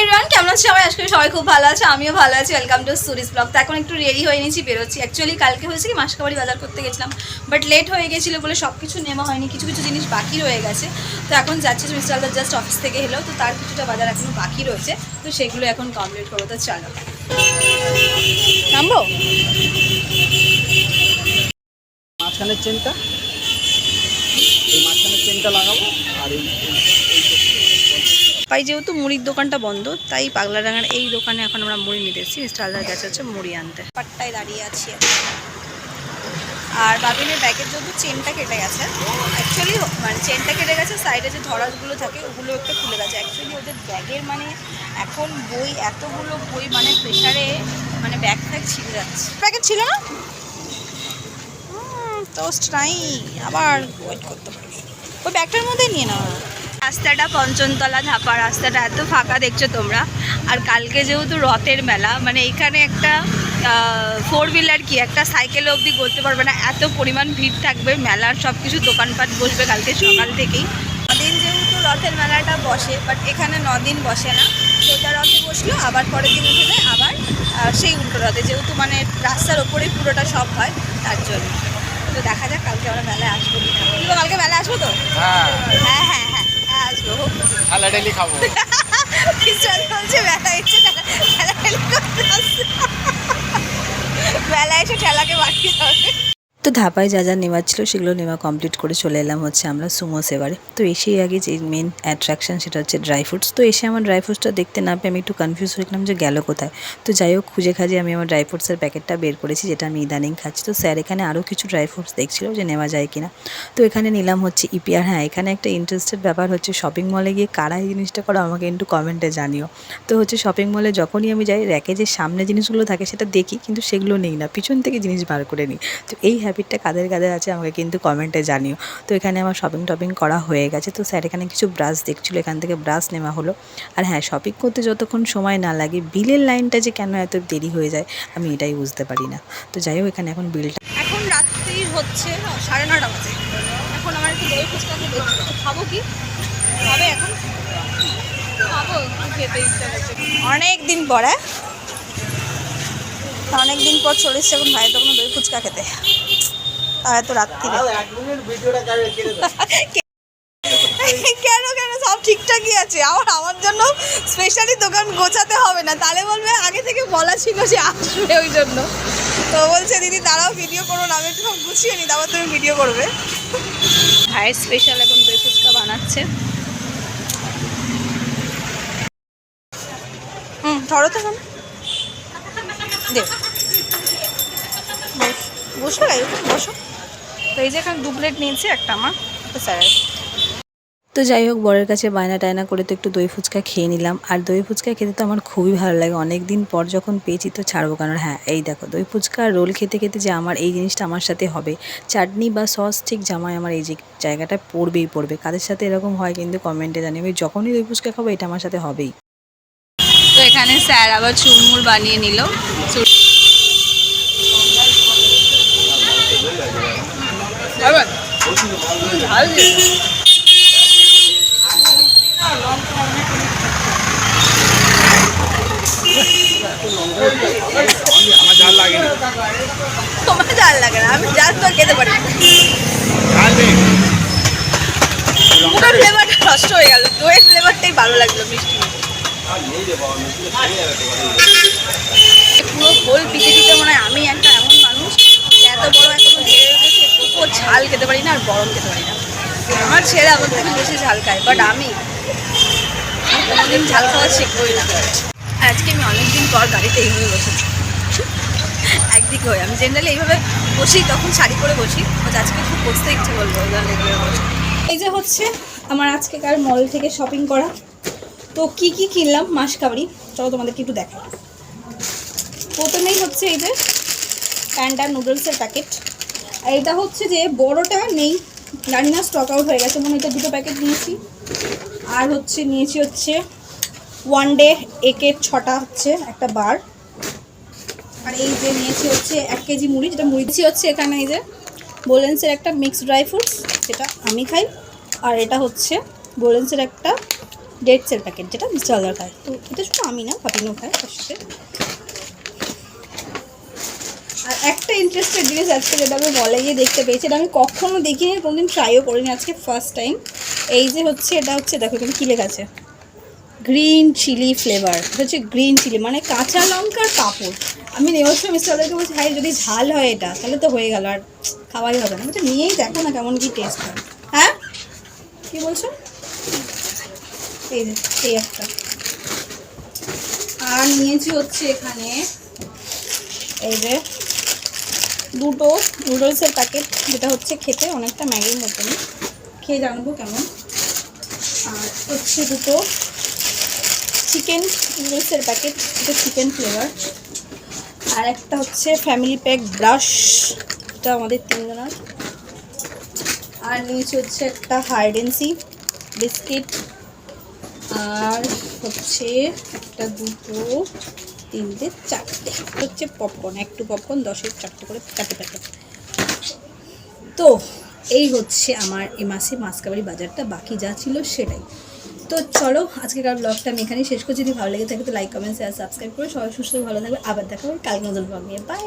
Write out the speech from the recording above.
Everyone, কেমন আছো সবাই? আজকে সবাই খুব ভালো আছে, আমিও ভালো আছি। Welcome to Suri's blog. তো এখন একটু রেডি হয়ে নিয়েছি, বেরোচ্ছি। অ্যাকচুয়ালি কালকে হয়েছে কি, মাসকাবাড়ি বাজার করতে গেছিলাম, বাট লেট হয়ে গেছিলো বলে সব কিছু নেওয়া হয়নি, কিছু কিছু জিনিস বাকি রয়ে গেছে। তো এখন যাচ্ছি, মিস্টার আলদার জাস্ট অফিস থেকে এলো, তো তার কিছুটা বাজার এখনও বাকি রয়েছে, তো সেগুলো এখন কমপ্লিট করবো। তো চলো নামবো। মাঝখানের চেনটা, এই মাঝখানের চেনটা লাগাবো। আর তাই যেহেতু মুড়ির দোকানটা বন্ধ, তাই পাগলাডাঙ্গার এই দোকানে এখন আমরা মুড়ি নিতে এসেছি। মিস্টার আলদার গেছে হচ্ছে মুড়ি আনতে। পাট্টায় দাঁড়িয়ে আছি আর বাবিনের ব্যাগের যেহেতু চেনটা কেটে গেছে, অ্যাকচুয়ালি মানে চেনটা কেটে গেছে, সাইডে যে ধরাসগুলো থাকে ওগুলো একটা খুলে গেছে। অ্যাকচুয়ালি ওদের ব্যাগের মানে এখন বই, এতগুলো বই, মানে প্রেশারে মানে ব্যাগ ফ্যাগ ছিঁড়ে যাচ্ছে। প্যাকেট ছিল না, টোস্ট নাই, আবার ওয়েট করতে পারি, ওই ব্যাগটার মধ্যে নিয়ে নাও। রাস্তাটা পঞ্চমতলা ধাপা, রাস্তাটা এত ফাঁকা দেখছো তোমরা। আর কালকে যেহেতু রথের মেলা, মানে এখানে একটা 4 হুইলার কি একটা সাইকেল অবধি করতে পারবে না, এত পরিমাণ ভিড় থাকবে। মেলার সব কিছু দোকানপাট বসবে কালকে সকাল থেকেই। 9 দিন যেহেতু রথের মেলাটা বসে, বাট এখানে 9 দিন বসে না। সোজা রথে বসলো, আবার পরের দিন উঠে যায় আবার সেই উল্টো রথে, যেহেতু মানে রাস্তার ওপরেই পুরোটা সব হয়, তার জন্য। তো দেখা যাক কালকে আমরা মেলায় আসবো কিনা। কিন্তু কালকে মেলায় আসবো তো? হ্যাঁ হ্যাঁ হ্যাঁ হ্যাঁ আসবো, ডেলি খাবো। মেলায় এসে ঠেলাকে বাড়ি যাবে। তো ধাপায় যা যা নেওয়ার ছিল সেগুলো নেওয়া কমপ্লিট করে চলে এলাম হচ্ছে আমরা সুমো সেবারে। তো এসেই আগে যে মেন অ্যাট্রাকশান সেটা হচ্ছে ড্রাই ফ্রুটস। তো এসে আমার ড্রাই ফ্রুটসটা দেখতে না পেয়ে আমি একটু কনফিউজ হয়েছিলাম যে গেল কোথায়। তো যাই হোক, খুঁজে খাজে আমি আমার ড্রাই ফ্রুটসের প্যাকেটটা বের করেছি, যেটা আমি ইদানিং খাচ্ছি। তো স্যার এখানে আরও কিছু ড্রাই ফ্রুটস দেখছিল যে নেওয়া যায় কিনা। তো এখানে নিলাম হচ্ছে ইপি। আর হ্যাঁ, এখানে একটা ইন্টারেস্টেড ব্যাপার হচ্ছে, শপিং মলে গিয়ে কারা এই জিনিসটা করো আমাকে একটু কমেন্টে জানিও। তো হচ্ছে শপিং মলে যখনই আমি যাই, র্যাকে যে সামনে জিনিসগুলো থাকে সেটা দেখি, কিন্তু সেগুলো নেই না, পিছন থেকে জিনিস বার করে নিই। তো এই হ্যাবিটটা কাদের কাদের আছে আমাকে কিন্তু কমেন্টে জানিও। তো এখানে আমার শপিং টপিং করা হয়ে গেছে। তো স্যার এখানে কিছু ব্রাশ দেখছিলো, এখান থেকে ব্রাশ নেওয়া হলো। আর হ্যাঁ, শপিং করতে যতক্ষণ সময় না লাগে, বিলের লাইনটা যে কেন এত দেরি হয়ে যায় আমি এটাই বুঝতে পারি না। তো যাই হোক, এখানে এখন বিলটা, এখন রাত্রি হচ্ছে 9:30 বাজে। এখন আমার একটু দই ফুচকা খাবো, কি খাবে এখন? খাবো, খেতে ইচ্ছা করছে অনেক দিন পর। অনেক দিন পর চলে এসছে এখন ভাই তখন দই ফুচকা খেতে, তা এত রাত্রি। কেন কেন সব ঠিকঠাকই আছে, আমার জন্য স্পেশালি দোকান গোছাতে হবে না, তাহলে বলবে আগে থেকে বলা ছিল যে আসবে, ওই জন্য। তো বলছে দিদি দাঁড়াও ভিডিও করো না, আমি একটু সব গুছিয়ে নিই, তারপর তুমি ভিডিও করবে। ভাইয়ের স্পেশাল এখন দই ফুচকা বানাচ্ছে। ধরো তো কেন দেব, বসো বসো। তো এই যে এখানে 2 প্লেট নিয়েছি, একটা আমার, একটা স্যারের। তো যাই হোক, বরের কাছে বায়না টায়না করে তো একটু দই ফুচকা খেয়ে নিলাম। আর দই ফুচকা খেতে তো আমার খুবই ভালো লাগে, অনেক দিন পর যখন পেয়েছি তো ছাড়বো কেন। হ্যাঁ, এই দেখো দই ফুচকা আর রোল খেতে খেতে যে আমার এই জিনিসটা আমার সাথে হবে, চাটনি বা সস ঠিক জামায় আমার এই যে জায়গাটায় পড়বেই পড়বে। কাদের সাথে এরকম হয় কিন্তু কমেন্টে জানি, আমি যখনই দই ফুচকা খাবো এটা আমার সাথে হবেই। তো এখানে স্যার আবার চুরমুর বানিয়ে নিল। আমার ঝাল লাগে না, তোমার ঝাল লাগে না, আমি ঝাল তো খেতে পারি। মুখের ফ্লেভারটা নষ্ট হয়ে গেল, দইয়ের ফ্লেভারটাই ভালো লাগলো, মিষ্টি। পুরো গোল পৃথিবীতে মনে হয় আমি একটা এমন মানুষ যে এত বড় এখনো ধীরে উঠেছে, তবুও ঝাল খেতে পারি না আর গরম খেতে পারি না। আমার ছেলে আমার থেকে বেশি ঝাল খায়, বাট আমি কোনোদিন ঝাল খাওয়া শিখবই না। আজকে আমি অনেকদিন পর গাড়িতে এইভাবে বসেছি, একদিকে হয়ে। আমি জেনারেলি এইভাবে বসি, তখন শাড়ি পরে বসি, আজকে খুব বসতে ইচ্ছে করলো এইভাবে বসে। এই যে হচ্ছে আমার আজকেকার মল থেকে শপিং করা। তো কি কি কিনলাম মাসকাবাড়ি, চলো তোমাদেরকে একটু দেখাই। প্রথমেই হচ্ছে এই যে প্যান্ডা নুডলসের প্যাকেট। আর এটা হচ্ছে যে বড়টা নেই, জানি না স্টক আউট হয়ে গেছে, মনে হয় এটা 2টো প্যাকেট নিয়েছি। আর হচ্ছে নিয়েছি হচ্ছে 1 ডে একের 6টা হচ্ছে একটা বার। আর এই যে নিয়েছি হচ্ছে 1 কেজি মুড়ি, যেটা মুড়ি দিয়েছি হচ্ছে এখানে এই যে বোলেন্সের একটা মিক্সড ড্রাই ফ্রুটস, যেটা আমি খাই। আর এটা হচ্ছে বোলেন্সের একটা ডেটসের প্যাকেট, যেটা মিস্টার আলার খায়। তো এটা শুধু আমি না, ভাবিনও খায় তার সাথে। আর একটা ইন্টারেস্টেড জিনিস আজকে যেটা আমি মলে গিয়ে দেখতে পেয়েছি, এটা আমি কখনো দেখিনি, কোনোদিন ট্রাইও করিনি, আজকে ফার্স্ট টাইম। এই যে হচ্ছে, এটা হচ্ছে, দেখো এখানে কী লেখা আছে, গ্রিন চিলি ফ্লেভার। এটা হচ্ছে গ্রিন চিলি, মানে কাঁচা লঙ্কার পাঁপড়। আমি নেওয়ার সময় মিস্টার আলারকে বলছি, ভাই যদি ঝাল হয় এটা তাহলে তো হয়ে গেল, আর খাওয়াই হবে না। বলছে নিয়েই দেখো না কেমন কী টেস্ট হয়। হ্যাঁ কী বলছো? এই যে এই একটা। আর নিয়েছি হচ্ছে এখানে এই যে দুটো নুডলসের প্যাকেট, যেটা হচ্ছে খেতে অনেকটা ম্যাগির মতনই, খেয়ে জানবো কেমন। আর হচ্ছে দুটো চিকেন নুডলসের প্যাকেট, এটা চিকেন ফ্লেভার। আর একটা হচ্ছে ফ্যামিলি প্যাক ব্রাশ, এটা আমাদের তিনজনের। আর নিয়েছি হচ্ছে একটা হাইডেন্সি বিস্কিট। আর হচ্ছে একটা, দুটো, তিনটে, চারটে হচ্ছে পপকর্ন, একটু পপকর্ন 10-এর 4টে করে 4টে প্যাকেট। তো এই হচ্ছে আমার এই মাসে মাসকাবাড়ি বাজারটা, বাকি যা ছিল সেটাই। তো চলো আজকেকার ব্লগটা আমি এখানেই শেষ করছি। যদি ভালো লেগে থাকে তো লাইক, কমেন্ট, শেয়ার, সাবস্ক্রাইব করে সবাই সুস্থ ভালো থাকবে। আবার দেখা হবে কালকে নতুন ব্লগ নিয়ে। বাই।